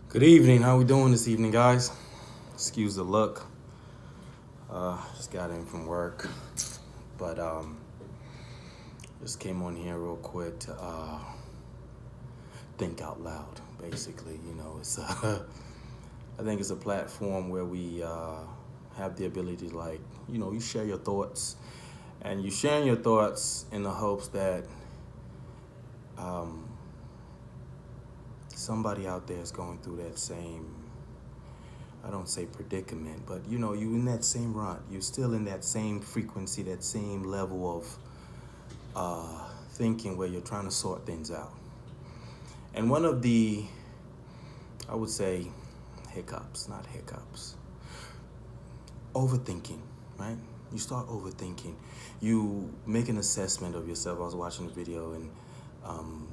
Good evening. How we doing this evening, guys? Excuse the look. Just got in from work, but just came on here real quick to think out loud. Basically, it's I think it's a platform where we have the ability to you share your thoughts, and you sharing your thoughts in the hopes that um, somebody out there is going through that same, I don't say predicament, but you in that same rut. You're still in that same frequency, that same level of thinking where you're trying to sort things out. And one of the, I would say, hiccups, not hiccups, overthinking, right? You start overthinking. You make an assessment of yourself. I was watching a video, and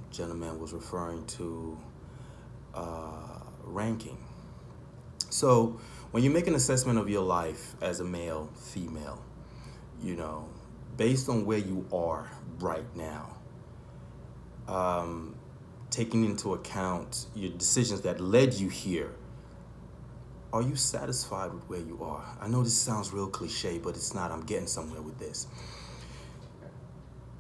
gentleman was referring to ranking. So when you make an assessment of your life as a male, female, you know, based on where you are right now, um, taking into account your decisions that led you here, are you satisfied with where you are? I know this sounds real cliche, but it's not. I'm getting somewhere with this.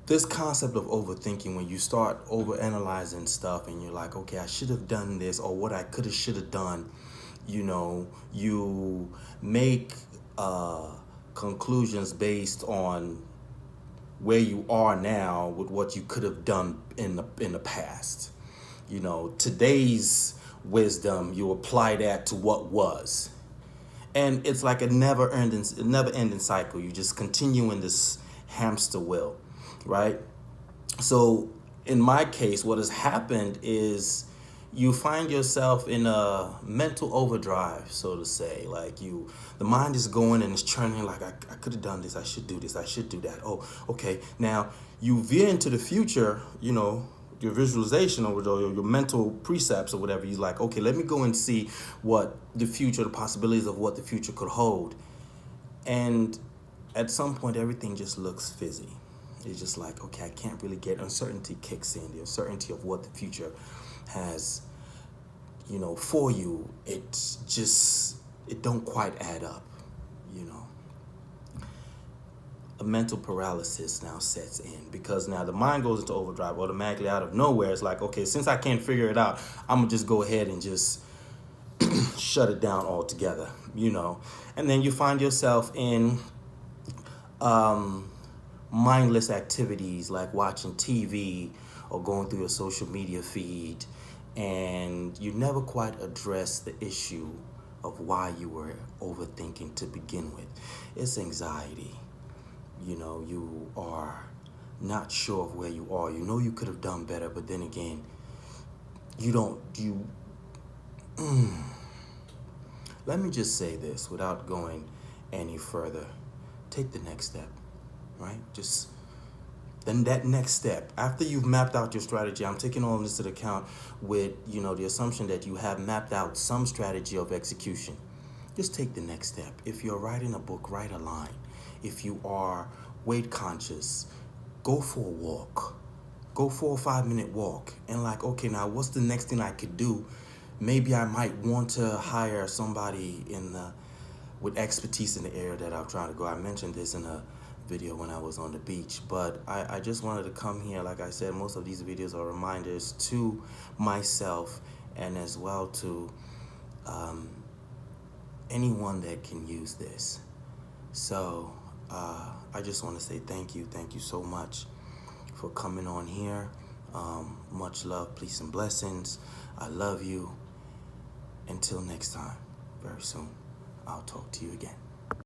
This concept of overthinking, when you start overanalyzing stuff and you're like, okay, I should have done this, or what I could have, should have done, you make conclusions based on where you are now with what you could have done in the past. Today's wisdom, you apply that to what was, and it's like a never ending cycle. You just continue in this hamster wheel, right? So in my case, what has happened is you find yourself in a mental overdrive, so to say. Like, the mind is going and it's churning, like, I could have done this, I should do this, I should do that. Oh, okay. Now you veer into the future, your visualization or your mental precepts or whatever. You're like, okay, let me go and see what the future, the possibilities of what the future could hold. And at some point, everything just looks fizzy. It's just like, okay, I can't really get, uncertainty kicks in, the uncertainty of what the future has, for you. It don't quite add up, you know. A mental paralysis now sets in, because now the mind goes into overdrive automatically out of nowhere. It's like, okay, since I can't figure it out, I'm gonna just go ahead and just shut it down altogether. And then you find yourself in um, mindless activities like watching TV or going through your social media feed, and you never quite address the issue of why you were overthinking to begin with. It's anxiety. You are not sure of where you are. You could have done better, but then again, you don't, you, let me just say this without going any further. Take the next step, right? Just then that next step, after you've mapped out your strategy. I'm taking all this into account with, the assumption that you have mapped out some strategy of execution. Just take the next step. If you're writing a book, write a line. If you are weight conscious, go for a walk. Go for a 5-minute walk. And like, okay, now what's the next thing I could do? Maybe I might want to hire somebody with expertise in the area that I'm trying to go. I mentioned this in a video when I was on the beach, but I just wanted to come here. Like I said, most of these videos are reminders to myself, and as well to anyone that can use this. So I just want to say thank you so much for coming on here. Much love, peace, and blessings. I love you. Until next time, very soon, I'll talk to you again.